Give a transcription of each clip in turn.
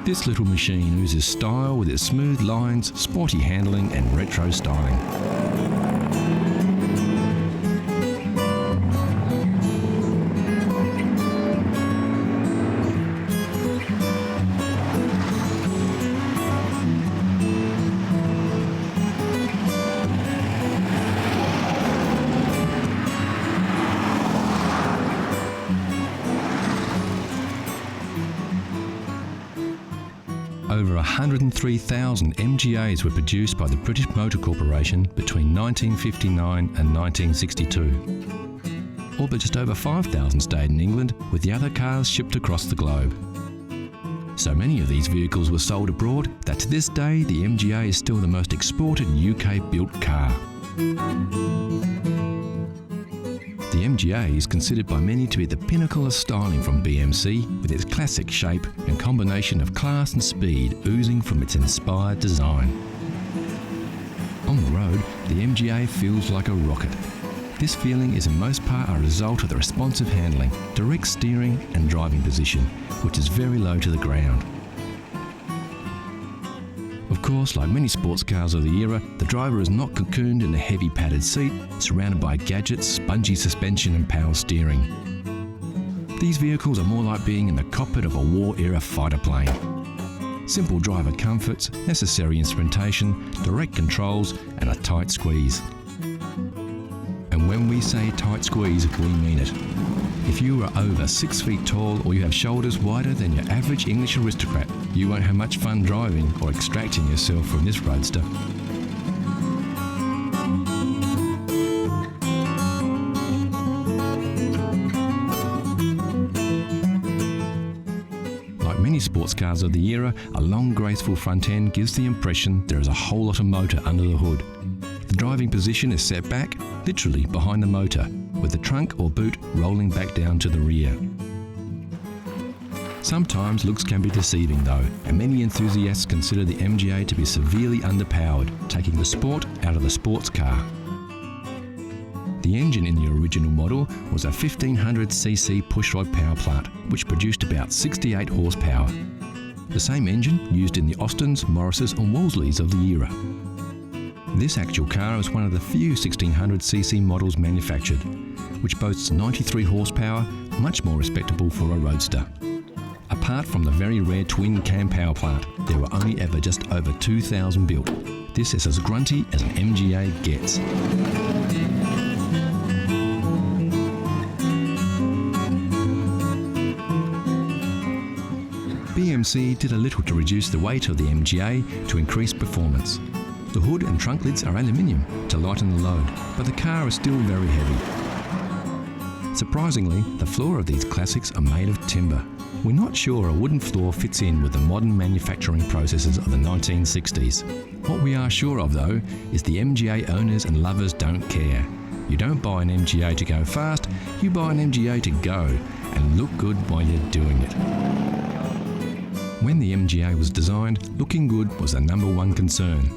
This little machine oozes style with its smooth lines, sporty handling and retro styling. Over 103,000 MGAs were produced by the British Motor Corporation between 1959 and 1962. All but just over 5,000 stayed in England, with the other cars shipped across the globe. So many of these vehicles were sold abroad that to this day the MGA is still the most exported UK-built car. The MGA is considered by many to be the pinnacle of styling from BMC, with its classic shape and combination of class and speed oozing from its inspired design. On the road, the MGA feels like a rocket. This feeling is in most part a result of the responsive handling, direct steering and driving position, which is very low to the ground. Of course, like many sports cars of the era, the driver is not cocooned in a heavy padded seat, surrounded by gadgets, spongy suspension and power steering. These vehicles are more like being in the cockpit of a war-era fighter plane. Simple driver comforts, necessary instrumentation, direct controls and a tight squeeze. And when we say tight squeeze, we mean it. If you are over 6 feet tall or you have shoulders wider than your average English aristocrat, you won't have much fun driving or extracting yourself from this roadster. Like many sports cars of the era, a long graceful front end gives the impression there is a whole lot of motor under the hood. The driving position is set back, literally behind the motor, with the trunk or boot rolling back down to the rear. Sometimes looks can be deceiving though, and many enthusiasts consider the MGA to be severely underpowered, taking the sport out of the sports car. The engine in the original model was a 1500cc pushrod power plant, which produced about 68 horsepower. The same engine used in the Austins, Morrises and Wolseleys of the era. This actual car is one of the few 1600cc models manufactured, which boasts 93 horsepower, much more respectable for a roadster. Apart from the very rare twin cam power plant, there were only ever just over 2,000 built. This is as grunty as an MGA gets. BMC did a little to reduce the weight of the MGA to increase performance. The hood and trunk lids are aluminium to lighten the load, but the car is still very heavy. Surprisingly, the floor of these classics are made of timber. We're not sure a wooden floor fits in with the modern manufacturing processes of the 1960s. What we are sure of though is the MGA owners and lovers don't care. You don't buy an MGA to go fast, you buy an MGA to go and look good while you're doing it. When the MGA was designed, looking good was the #1 concern.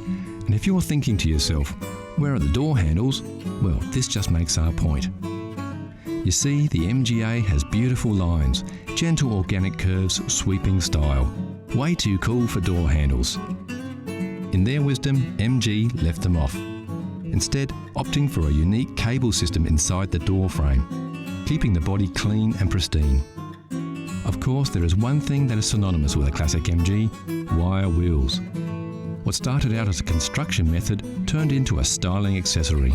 And if you're thinking to yourself, where are the door handles? Well, this just makes our point. You see, the MGA has beautiful lines, gentle organic curves, sweeping style. Way too cool for door handles. In their wisdom, MG left them off, instead opting for a unique cable system inside the door frame, keeping the body clean and pristine. Of course, there is one thing that is synonymous with a classic MG: wire wheels. What started out as a construction method turned into a styling accessory.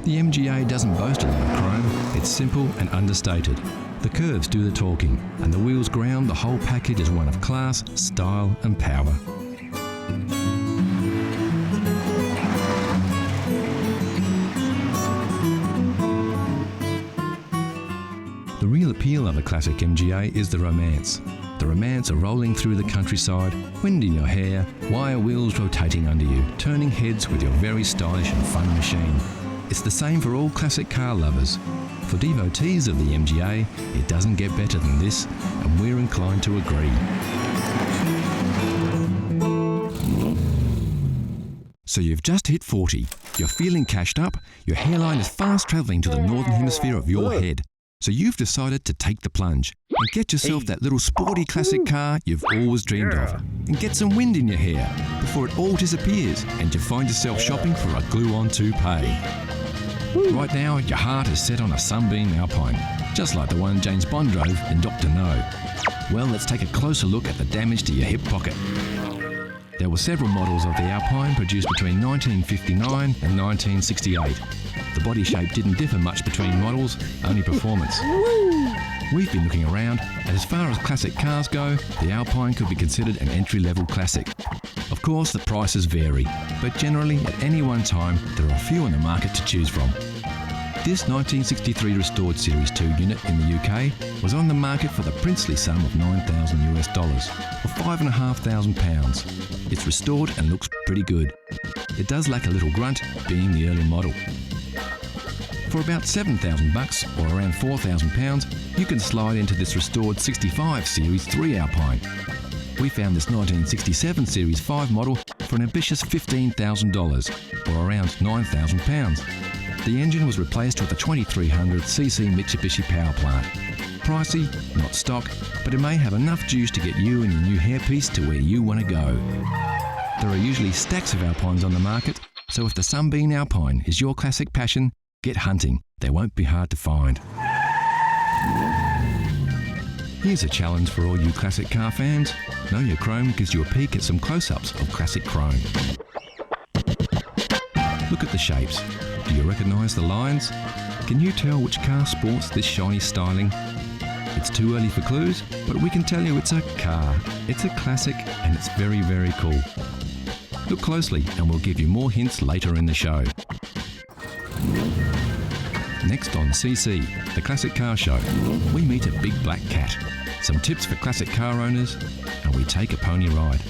The MGA doesn't boast a lot of chrome, it's simple and understated. The curves do the talking, and the wheels ground the whole package as one of class, style and power. The real appeal of a classic MGA is the romance. The romance of rolling through the countryside, wind in your hair, wire wheels rotating under you, turning heads with your very stylish and fun machine. It's the same for all classic car lovers. For devotees of the MGA, it doesn't get better than this, and we're inclined to agree. So you've just hit 40, you're feeling cashed up, your hairline is fast travelling to the northern hemisphere of your head. So you've decided to take the plunge and get yourself that little sporty classic car you've always dreamed of, and get some wind in your hair before it all disappears and you find yourself shopping for a glue-on toupee. Right now, your heart is set on a Sunbeam Alpine, just like the one James Bond drove in Dr. No. Well, let's take a closer look at the damage to your hip pocket. There were several models of the Alpine produced between 1959 and 1968. The body shape didn't differ much between models, only performance. We've been looking around, and as far as classic cars go, the Alpine could be considered an entry-level classic. Of course, the prices vary, but generally at any one time there are a few on the market to choose from. This 1963 restored Series 2 unit in the UK was on the market for the princely sum of $9,000 US, or £5,500. It's restored and looks pretty good. It does lack a little grunt, being the early model. For about $7,000 or around £4,000, you can slide into this restored 65 Series 3 Alpine. We found this 1967 Series 5 model for an ambitious $15,000 or around £9,000. The engine was replaced with a 2300cc Mitsubishi power plant. Pricey, not stock, but it may have enough juice to get you and your new hairpiece to where you want to go. There are usually stacks of Alpines on the market, so if the Sunbeam Alpine is your classic passion, get hunting. They won't be hard to find. Here's a challenge for all you classic car fans. Know Your Chrome gives you a peek at some close-ups of classic chrome. Look at the shapes. Do you recognise the lines? Can you tell which car sports this shiny styling? It's too early for clues, but we can tell you it's a car. It's a classic and it's very, very cool. Look closely and we'll give you more hints later in the show. Next on CC, the Classic Car Show, we meet a big black cat, some tips for classic car owners, and we take a pony ride.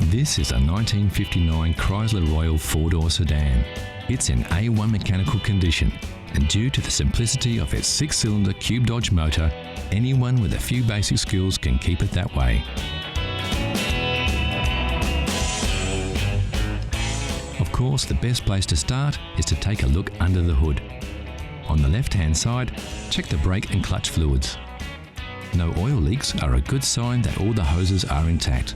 This is a 1959 Chrysler Royal four-door sedan. It's in A1 mechanical condition, and due to the simplicity of its six-cylinder Cube Dodge motor, anyone with a few basic skills can keep it that way. Of course, the best place to start is to take a look under the hood. On the left-hand side, check the brake and clutch fluids. No oil leaks are a good sign that all the hoses are intact.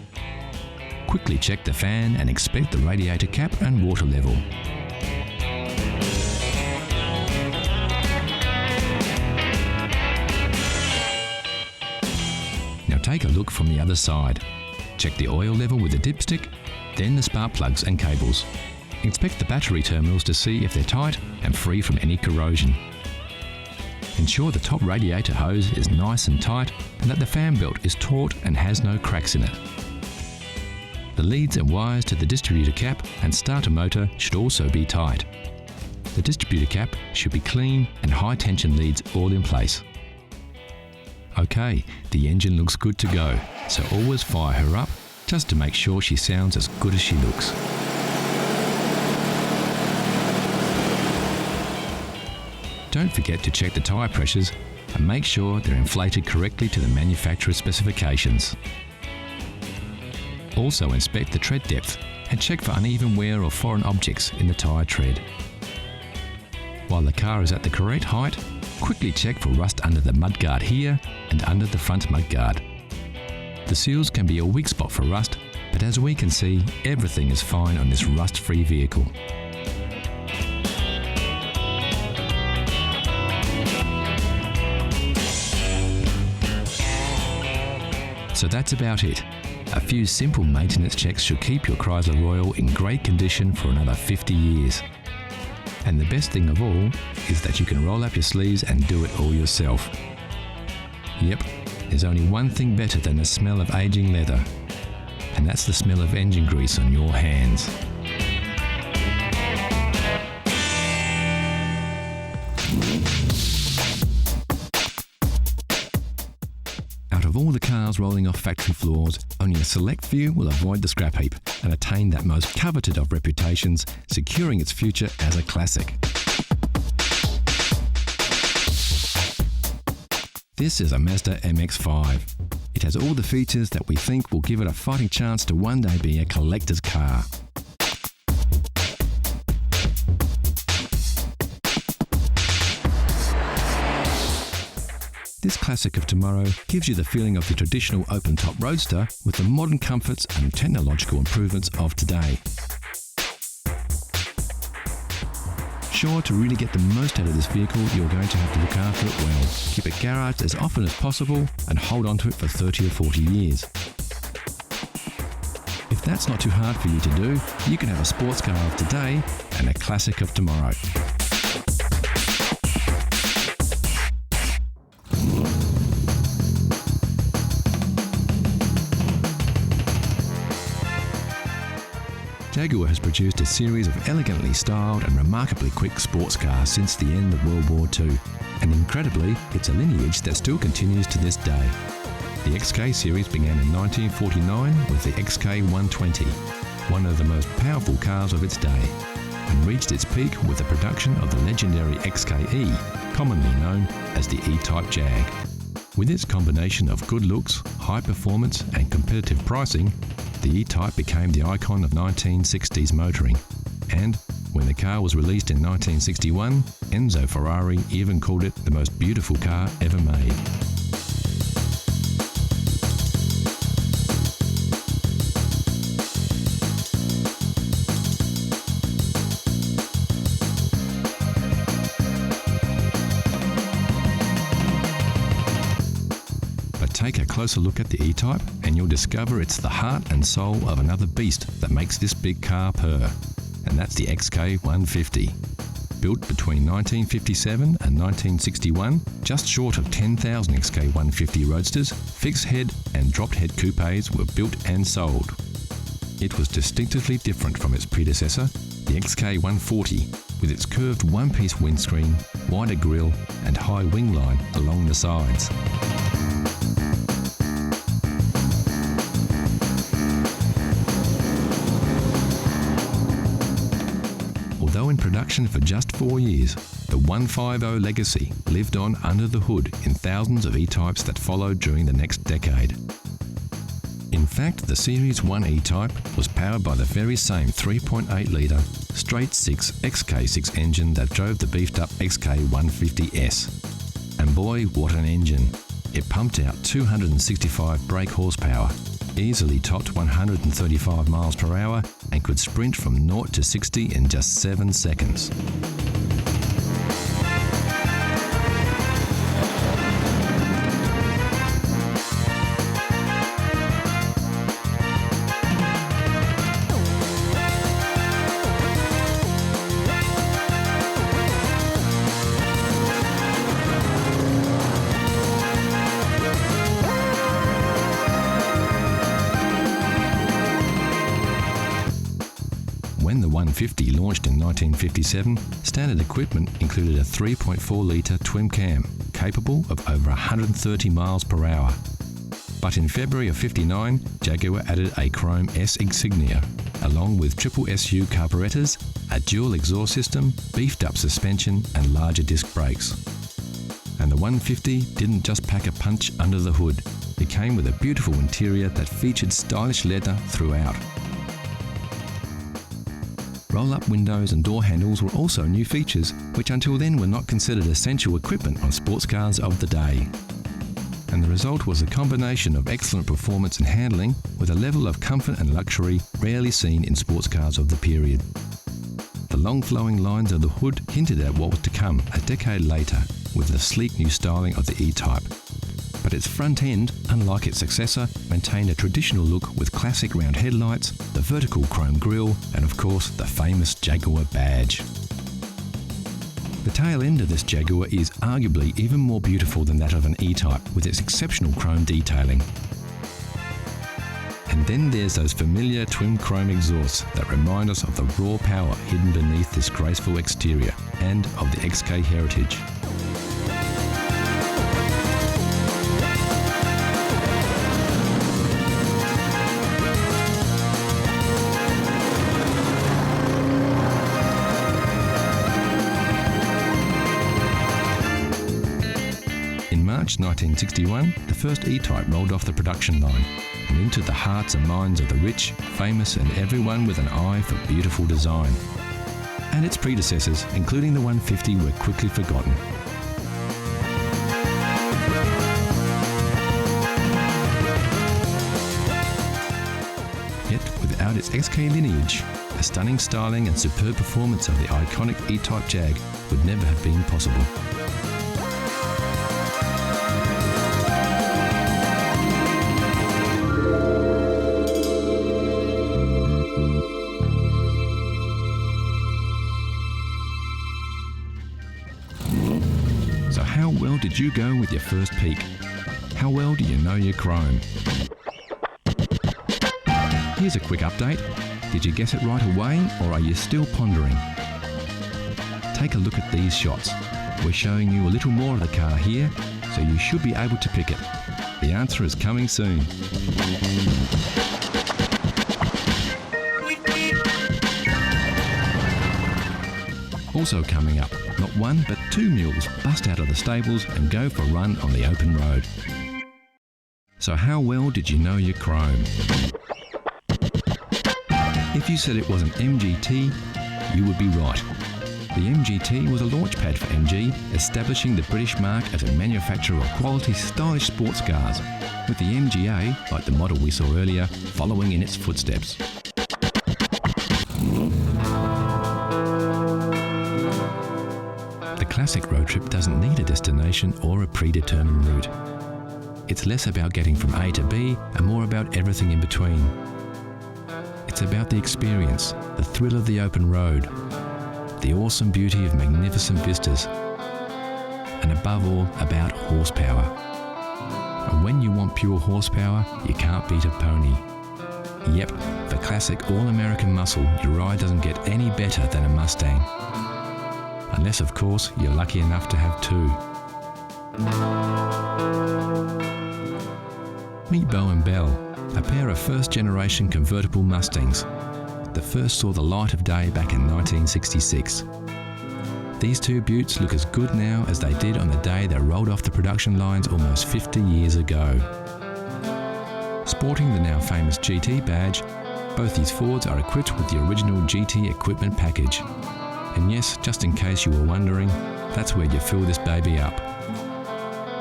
Quickly check the fan and inspect the radiator cap and water level. Now take a look from the other side. Check the oil level with the dipstick, then the spark plugs and cables. Inspect the battery terminals to see if they're tight and free from any corrosion. Ensure the top radiator hose is nice and tight and that the fan belt is taut and has no cracks in it. The leads and wires to the distributor cap and starter motor should also be tight. The distributor cap should be clean and high tension leads all in place. Okay, the engine looks good to go, so always fire her up just to make sure she sounds as good as she looks. Don't forget to check the tyre pressures and make sure they're inflated correctly to the manufacturer's specifications. Also inspect the tread depth and check for uneven wear or foreign objects in the tyre tread. While the car is at the correct height, quickly check for rust under the mudguard here and under the front mudguard. The seals can be a weak spot for rust, but as we can see, everything is fine on this rust-free vehicle. So that's about it. A few simple maintenance checks should keep your Chrysler Royal in great condition for another 50 years. And the best thing of all is that you can roll up your sleeves and do it all yourself. Yep, there's only one thing better than the smell of aging leather, and that's the smell of engine grease on your hands. Out of all the cars rolling off factory floors, only a select few will avoid the scrap heap and attain that most coveted of reputations, securing its future as a classic. This is a Mazda MX-5. It has all the features that we think will give it a fighting chance to one day be a collector's car. This classic of tomorrow gives you the feeling of the traditional open-top roadster with the modern comforts and technological improvements of today. Sure, to really get the most out of this vehicle, you're going to have to look after it well. Keep it garaged as often as possible and hold on to it for 30 or 40 years. If that's not too hard for you to do, you can have a sports car of today and a classic of tomorrow. Jaguar has produced a series of elegantly styled and remarkably quick sports cars since the end of World War II, and incredibly, it's a lineage that still continues to this day. The XK series began in 1949 with the XK120, one of the most powerful cars of its day, and reached its peak with the production of the legendary XKE, commonly known as the E-Type Jag. With its combination of good looks, high performance and competitive pricing, the E-Type became the icon of 1960s motoring, and when the car was released in 1961, Enzo Ferrari even called it the most beautiful car ever made. Take a closer look at the E-Type and you'll discover it's the heart and soul of another beast that makes this big car purr, and that's the XK150. Built between 1957 and 1961, just short of 10,000 XK150 Roadsters, fixed head and dropped head coupes were built and sold. It was distinctively different from its predecessor, the XK140, with its curved one-piece windscreen, wider grille and high wing line along the sides. Although in production for just 4 years, the 150 legacy lived on under the hood in thousands of E-Types that followed during the next decade. In fact, the Series 1 E-Type was powered by the very same 3.8-litre straight-six XK6 engine that drove the beefed-up XK150S. And boy, what an engine! It pumped out 265 brake horsepower, easily topped 135 miles per hour, and could sprint from 0 to 60 in just 7 seconds. When the 150 launched in 1957, standard equipment included a 3.4-litre twin cam, capable of over 130 miles per hour. But in February of '59, Jaguar added a chrome S insignia, along with triple SU carburetors, a dual exhaust system, beefed up suspension and larger disc brakes. And the 150 didn't just pack a punch under the hood. It came with a beautiful interior that featured stylish leather throughout. Roll-up windows and door handles were also new features, which until then were not considered essential equipment on sports cars of the day. And the result was a combination of excellent performance and handling with a level of comfort and luxury rarely seen in sports cars of the period. The long flowing lines of the hood hinted at what was to come a decade later with the sleek new styling of the E-Type. But its front end, unlike its successor, maintained a traditional look with classic round headlights, the vertical chrome grille, and of course the famous Jaguar badge. The tail end of this Jaguar is arguably even more beautiful than that of an E-Type, with its exceptional chrome detailing. And then there's those familiar twin chrome exhausts that remind us of the raw power hidden beneath this graceful exterior, and of the XK heritage. March 1961, the first E-Type rolled off the production line and into the hearts and minds of the rich, famous and everyone with an eye for beautiful design. And its predecessors, including the 150, were quickly forgotten. Yet, without its XK lineage, the stunning styling and superb performance of the iconic E-Type Jag would never have been possible. So how well did you go with your first peek? How well do you know your chrome? Here's a quick update. Did you guess it right away, or are you still pondering? Take a look at these shots. We're showing you a little more of the car here, so you should be able to pick it. The answer is coming soon. Also coming up, not one but two mules bust out of the stables and go for a run on the open road. So how well did you know your chrome? If you said it was an MGT, you would be right. The MGT was a launchpad for MG, establishing the British mark as a manufacturer of quality, stylish sports cars, with the MGA, like the model we saw earlier, following in its footsteps. The classic road trip doesn't need a destination or a predetermined route. It's less about getting from A to B and more about everything in between. It's about the experience, the thrill of the open road, the awesome beauty of magnificent vistas, and above all, about horsepower. And when you want pure horsepower, you can't beat a pony. Yep, for classic all-American muscle, your ride doesn't get any better than a Mustang. Unless, of course, you're lucky enough to have two. Meet Bo and Belle, a pair of first-generation convertible Mustangs. The first saw the light of day back in 1966. These two beauts look as good now as they did on the day they rolled off the production lines almost 50 years ago. Sporting the now famous GT badge, both these Fords are equipped with the original GT equipment package. And yes, just in case you were wondering, that's where you fill this baby up.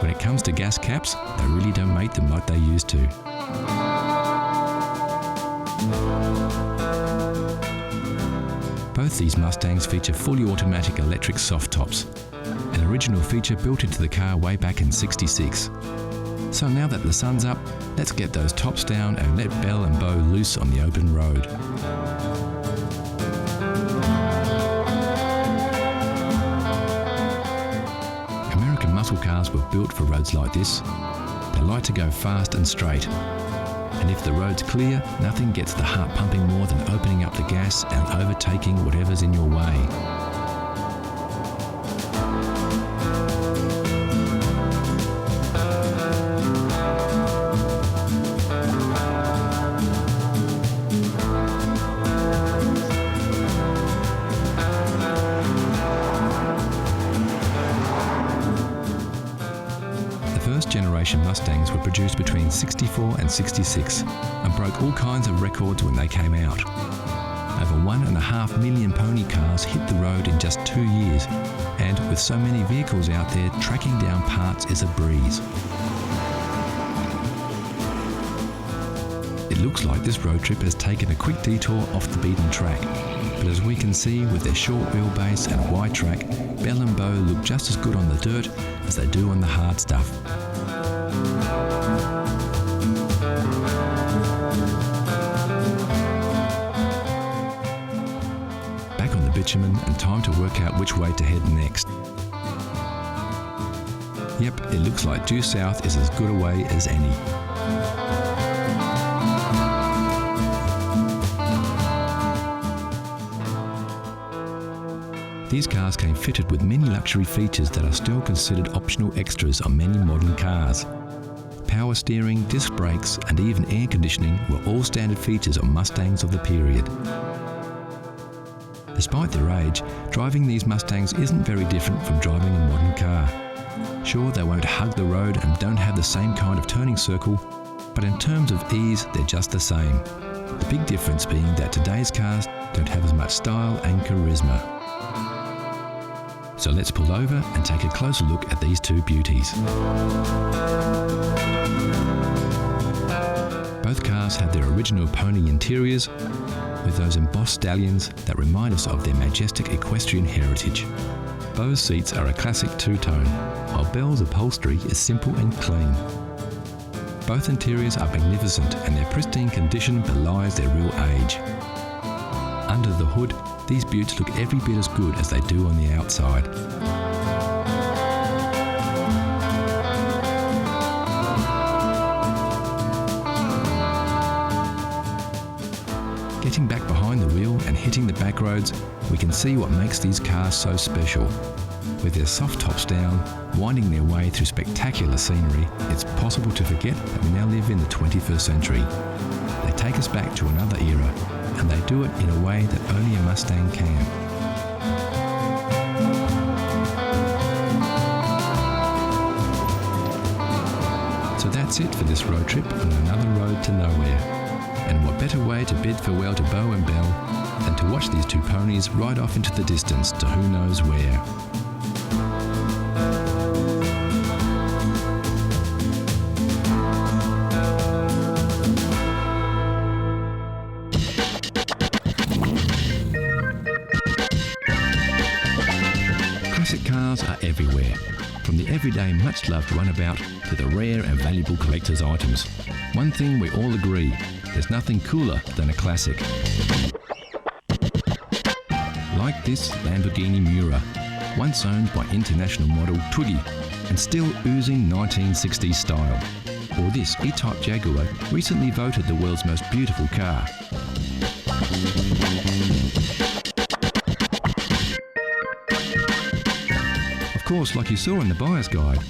When it comes to gas caps, they really don't make them like they used to. Both these Mustangs feature fully automatic electric soft tops, an original feature built into the car way back in '66. So now that the sun's up, let's get those tops down and let Belle and Bo loose on the open road. American muscle cars were built for roads like this. They like to go fast and straight. And if the road's clear, nothing gets the heart pumping more than opening up the gas and overtaking whatever's in your way. First-generation Mustangs were produced between '64 and '66 and broke all kinds of records when they came out. Over 1.5 million pony cars hit the road in just 2 years, and with so many vehicles out there, tracking down parts is a breeze. It looks like this road trip has taken a quick detour off the beaten track, but as we can see with their short wheelbase and wide track, Belle and Bo look just as good on the dirt as they do on the hard stuff. Back on the bitumen and time to work out which way to head next. Yep, it looks like due south is as good a way as any. These cars came fitted with many luxury features that are still considered optional extras on many modern cars. Power steering, disc brakes, and even air conditioning were all standard features on Mustangs of the period. Despite their age, driving these Mustangs isn't very different from driving a modern car. Sure, they won't hug the road and don't have the same kind of turning circle, but in terms of ease, they're just the same. The big difference being that today's cars don't have as much style and charisma. So let's pull over and take a closer look at these two beauties. Both cars have their original pony interiors with those embossed stallions that remind us of their majestic equestrian heritage. Bose seats are a classic two-tone, while Bell's upholstery is simple and clean. Both interiors are magnificent and their pristine condition belies their real age. Under the hood, these beauts look every bit as good as they do on the outside. Getting back behind the wheel and hitting the back roads, we can see what makes these cars so special. With their soft tops down, winding their way through spectacular scenery, it's possible to forget that we now live in the 21st century. They take us back to another era, and they do it in a way that only a Mustang can. So that's it for this road trip on another road to nowhere. And what better way to bid farewell to Bo and Bell than to watch these two ponies ride off into the distance to who knows where. Classic cars are everywhere, from the everyday much-loved runabout to the rare and valuable collector's items. One thing we all agree, there's nothing cooler than a classic. Like this Lamborghini Miura, once owned by international model Twiggy and still oozing 1960s style. Or this E-Type Jaguar, recently voted the world's most beautiful car. Of course, like you saw in the buyer's guide,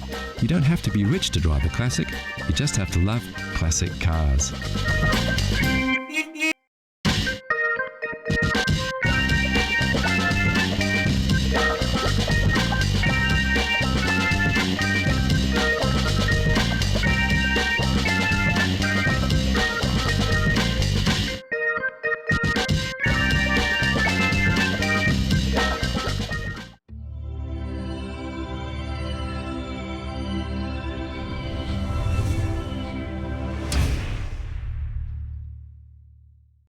you don't have to be rich to drive a classic, you just have to love classic cars.